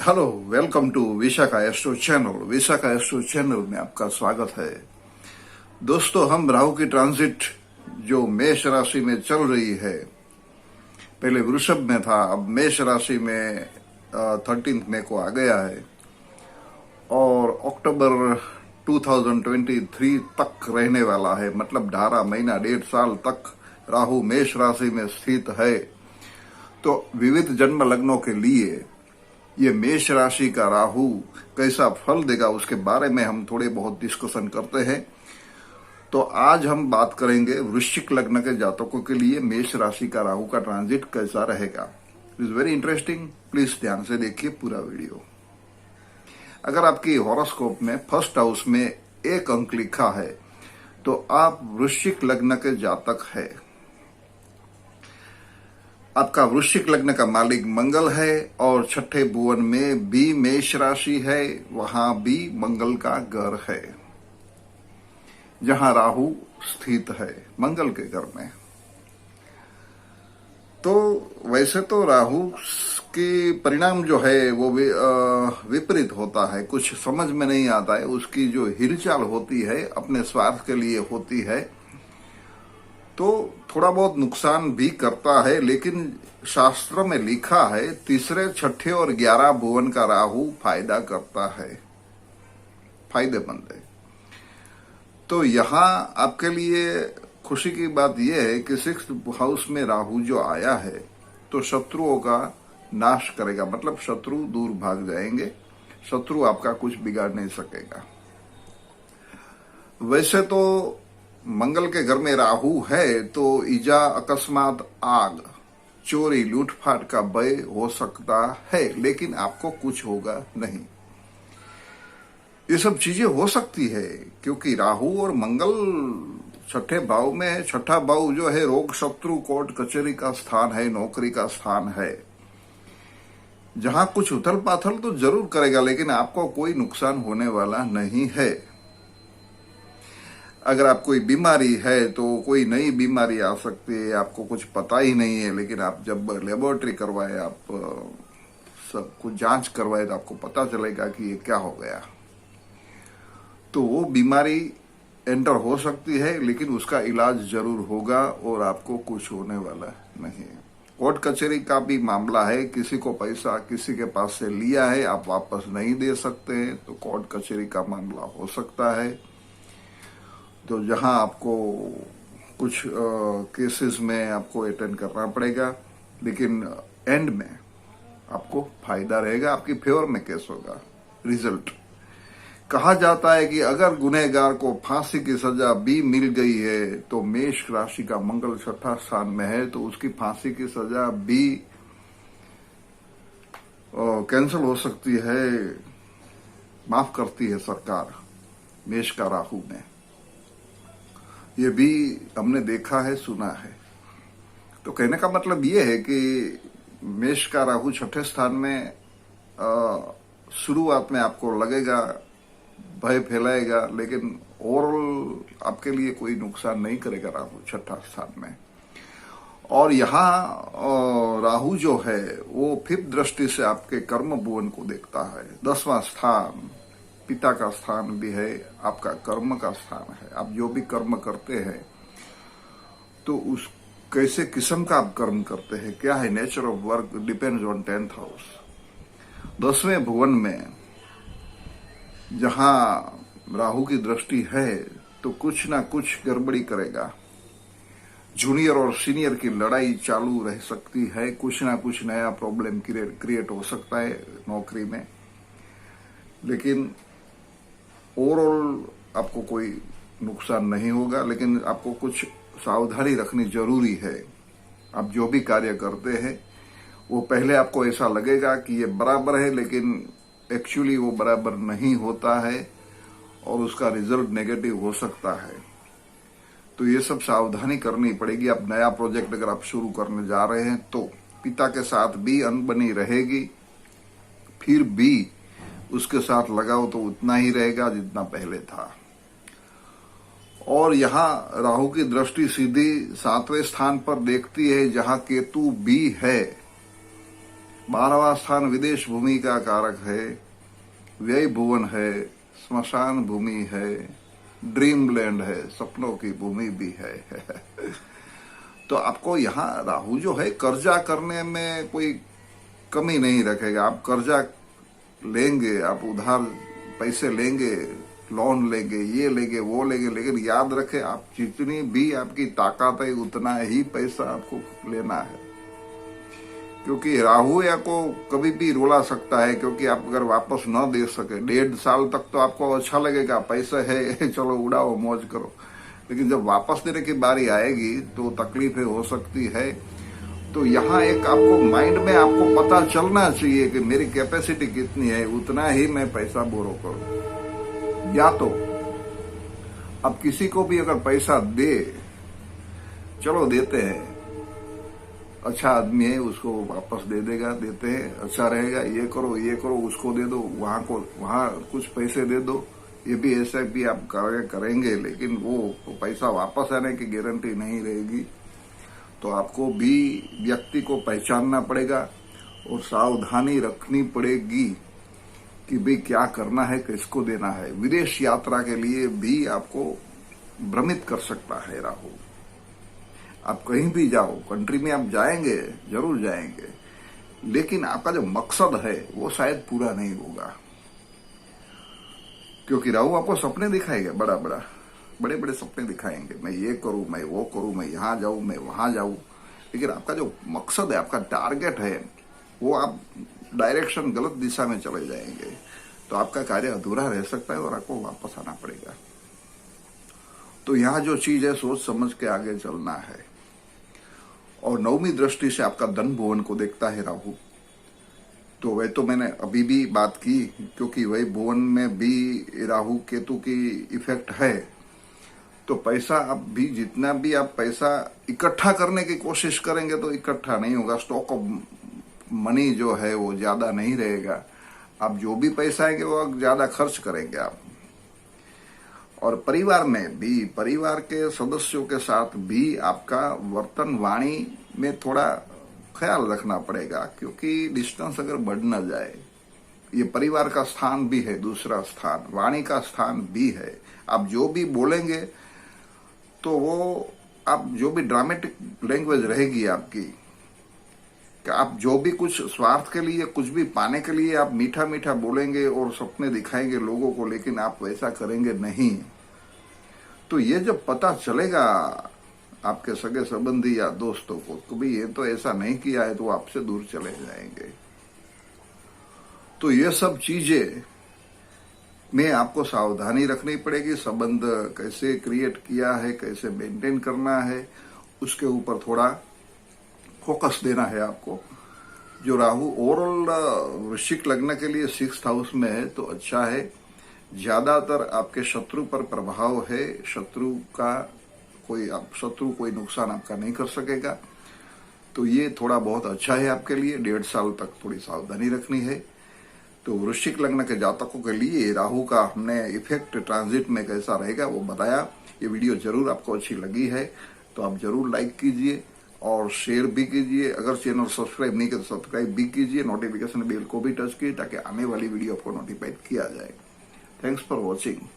Hello, welcome to Vishakha astro channel. Vishakha astro channel में आपका स्वागत है। दोस्तों, हम राहु की ट्रांजिट जो मेष राशि में चल रही है, पहले वृषभ में था, अब मेष राशि में 13 मई को आ गया है और अक्टूबर 2023 तक रहने वाला है। मतलब 18 महीना, 1.5 साल तक राहु मेष राशि में स्थित है। तो विविध जन्म लग्नों के लिए ये मेष राशि का राहु कैसा फल देगा उसके बारे में हम थोड़े बहुत डिस्कशन करते हैं। तो आज हम बात करेंगे वृश्चिक लग्न के जातकों के लिए मेष राशि का राहु का ट्रांजिट कैसा रहेगा। It is very interesting, please ध्यान से देखिए पूरा वीडियो। अगर आपकी हॉरोस्कोप में फर्स्ट हाउस में 1 अंक लिखा है तो आप वृश्चिक लग्न के जातक है। आपका वृश्चिक लग्न का मालिक मंगल है और छठे भुवन में भी मेष राशि है, वहां भी मंगल का घर है जहां राहु स्थित है, मंगल के घर में। तो वैसे तो राहु की परिणाम जो है वो विपरीत होता है, कुछ समझ में नहीं आता है। उसकी जो हिलचाल होती है अपने स्वार्थ के लिए होती है, तो थोड़ा बहुत नुकसान भी करता है। लेकिन शास्त्र में लिखा है तीसरे, छठे और 11 भुवन का राहु फायदा करता है, फायदेमंद है। तो यहाँ आपके लिए खुशी की बात यह है कि 6th हाउस में राहु जो आया है तो शत्रुओं का नाश करेगा। मतलब शत्रु दूर भाग जाएंगे, शत्रु आपका कुछ बिगाड़ नहीं सकेगा। वैसे तो मंगल के घर में राहु है तो ईजा, अकस्मात, आग, चोरी, लूटपाट का भय हो सकता है, लेकिन आपको कुछ होगा नहीं। ये सब चीजें हो सकती है क्योंकि राहु और मंगल छठे भाव में है। छठा भाव जो है रोग, शत्रु, कोर्ट कचहरी का स्थान है, नौकरी का स्थान है, जहां कुछ उथल पाथल तो जरूर करेगा, लेकिन आपको कोई नुकसान होने वाला नहीं है। अगर आप कोई बीमारी है तो कोई नई बीमारी आ सकती है, आपको कुछ पता ही नहीं है, लेकिन आप जब लेबोरेटरी करवाए, आप सब कुछ जांच करवाए तो आपको पता चलेगा कि ये क्या हो गया। तो वो बीमारी एंटर हो सकती है, लेकिन उसका इलाज जरूर होगा और आपको कुछ होने वाला नहीं है। कोर्ट कचहरी का भी मामला है, किसी को पैसा किसी के पास से लिया है, आप वापस नहीं दे सकते हैं, तो कोर्ट कचहरी का मामला हो सकता है। तो जहां आपको कुछ केसेस में आपको अटेंड करना पड़ेगा, लेकिन एंड में आपको फायदा रहेगा, आपकी फेवर में केस होगा। रिजल्ट कहा जाता है कि अगर गुनहगार को फांसी की सजा भी मिल गई है तो मेष राशि का मंगल छठा स्थान में है तो उसकी फांसी की सजा भी कैंसिल हो सकती है, माफ करती है सरकार मेष का राहु में। ये भी हमने देखा है, सुना है। तो कहने का मतलब ये है कि मेष का राहु छठे स्थान में शुरुआत में आपको लगेगा भय फैलाएगा, लेकिन ओवरऑल आपके लिए कोई नुकसान नहीं करेगा राहु छठा स्थान में। और यहाँ राहु जो है वो 5th दृष्टि से आपके कर्म भुवन को देखता है। 10वां स्थान पिता का स्थान भी है, आपका कर्म का स्थान है। आप जो भी कर्म करते हैं तो उस कैसे किस्म का आप कर्म करते हैं, क्या है nature of work, depends on 10th house. 10वें भुवन में जहां राहु की दृष्टि है तो कुछ ना कुछ गड़बड़ी करेगा। जूनियर और सीनियर की लड़ाई चालू रह सकती है, कुछ ना कुछ नया प्रॉब्लम क्रिएट हो सकता है नौकरी में, लेकिन ओवरऑल आपको कोई नुकसान नहीं होगा। लेकिन आपको कुछ सावधानी रखनी जरूरी है। आप जो भी कार्य करते हैं वो पहले आपको ऐसा लगेगा कि ये बराबर है, लेकिन एक्चुअली वो बराबर नहीं होता है और उसका रिजल्ट नेगेटिव हो सकता है। तो ये सब सावधानी करनी पड़ेगी। आप नया प्रोजेक्ट अगर आप शुरू करने जा रहे हैं तो पिता के साथ भी अनबनी रहेगी, फिर भी उसके साथ लगाव तो उतना ही रहेगा जितना पहले था। और यहाँ राहु की दृष्टि सीधी 7वें स्थान पर देखती है जहां केतु भी है। 12वां स्थान विदेश भूमि का कारक है, व्यय भुवन है, स्मशान भूमि है, ड्रीम लैंड है, सपनों की भूमि भी है। तो आपको यहाँ राहु जो है कर्जा करने में कोई कमी नहीं रखेगा। आप कर्जा लेंगे, आप उधार पैसे लेंगे, लोन लेंगे, ये लेंगे, वो लेंगे, लेकिन याद रखें आप जितनी भी आपकी ताकत है उतना ही पैसा आपको लेना है, क्योंकि राहु या को कभी भी रुला सकता है। क्योंकि आप अगर वापस न दे सके 1.5 साल तक तो आपको अच्छा लगेगा, पैसे है चलो उड़ाओ मौज करो, लेकिन जब वापस देने की बारी आएगी तो तकलीफें हो सकती है। तो यहाँ एक आपको माइंड में आपको पता चलना चाहिए कि मेरी कैपेसिटी कितनी है, उतना ही मैं पैसा बोरो करूं। या तो अब किसी को भी अगर पैसा दे, चलो देते हैं, अच्छा आदमी है उसको वापस दे देगा, देते हैं, अच्छा रहेगा, ये करो उसको दे दो, वहां कुछ पैसे दे दो, ये भी ऐसा भी आप करेंगे, लेकिन वो पैसा वापस आने की गारंटी नहीं रहेगी। तो आपको भी व्यक्ति को पहचानना पड़ेगा और सावधानी रखनी पड़ेगी कि भाई क्या करना है, किसको देना है। विदेश यात्रा के लिए भी आपको भ्रमित कर सकता है राहु। आप कहीं भी जाओ, कंट्री में आप जाएंगे, जरूर जाएंगे, लेकिन आपका जो मकसद है वो शायद पूरा नहीं होगा, क्योंकि राहु आपको सपने दिखाएगा, बड़े बड़े सपने दिखाएंगे, मैं ये करूं, मैं वो करूं, मैं यहां जाऊं, मैं वहां जाऊं, लेकिन आपका जो मकसद है, आपका टारगेट है, वो आप डायरेक्शन गलत दिशा में चले जाएंगे, तो आपका कार्य अधूरा रह सकता है और आपको वापस आना पड़ेगा। तो यहाँ जो चीज है सोच समझ के आगे चलना है। और 9वीं दृष्टि से आपका धन भुवन को देखता है राहु। तो वह तो मैंने अभी भी बात की, क्योंकि वही भुवन में भी राहु केतु की इफेक्ट है। तो पैसा अब भी जितना भी आप पैसा इकट्ठा करने की कोशिश करेंगे तो इकट्ठा नहीं होगा। स्टॉक ऑफ मनी जो है वो ज्यादा नहीं रहेगा। आप जो भी पैसा आएंगे वो ज्यादा खर्च करेंगे आप। और परिवार में भी, परिवार के सदस्यों के साथ भी आपका वर्तन वाणी में थोड़ा ख्याल रखना पड़ेगा, क्योंकि डिस्टेंस अगर बढ़ न जाए। ये परिवार का स्थान भी है, दूसरा स्थान वाणी का स्थान भी है। आप जो भी बोलेंगे तो वो आप जो भी ड्रामेटिक लैंग्वेज रहेगी आपकी, कि आप जो भी कुछ स्वार्थ के लिए, कुछ भी पाने के लिए आप मीठा मीठा बोलेंगे और सपने दिखाएंगे लोगों को, लेकिन आप वैसा करेंगे नहीं। तो ये जब पता चलेगा आपके सगे संबंधी या दोस्तों को तो भाई ये तो ऐसा नहीं किया है, तो आपसे दूर चले जाएंगे। तो ये सब चीजें में आपको सावधानी रखनी पड़ेगी। संबंध कैसे क्रिएट किया है, कैसे मेंटेन करना है, उसके ऊपर थोड़ा फोकस देना है आपको। जो राहु ओवरऑल वृश्चिक लग्न के लिए 6th हाउस में है तो अच्छा है। ज्यादातर आपके शत्रु पर प्रभाव है, शत्रु कोई नुकसान आपका नहीं कर सकेगा। तो ये थोड़ा बहुत अच्छा है आपके लिए। 1.5 साल तक थोड़ी सावधानी रखनी है। तो वृश्चिक लग्न के जातकों के लिए राहु का हमने इफेक्ट ट्रांजिट में कैसा रहेगा वो बताया। ये वीडियो जरूर आपको अच्छी लगी है तो आप जरूर लाइक कीजिए और शेयर भी कीजिए। अगर चैनल सब्सक्राइब नहीं किया तो सब्सक्राइब भी कीजिए। नोटिफिकेशन बेल को भी टच कीजिए ताकि आने वाली वीडियो आपको नोटिफाइड किया जाए। Thanks for watching.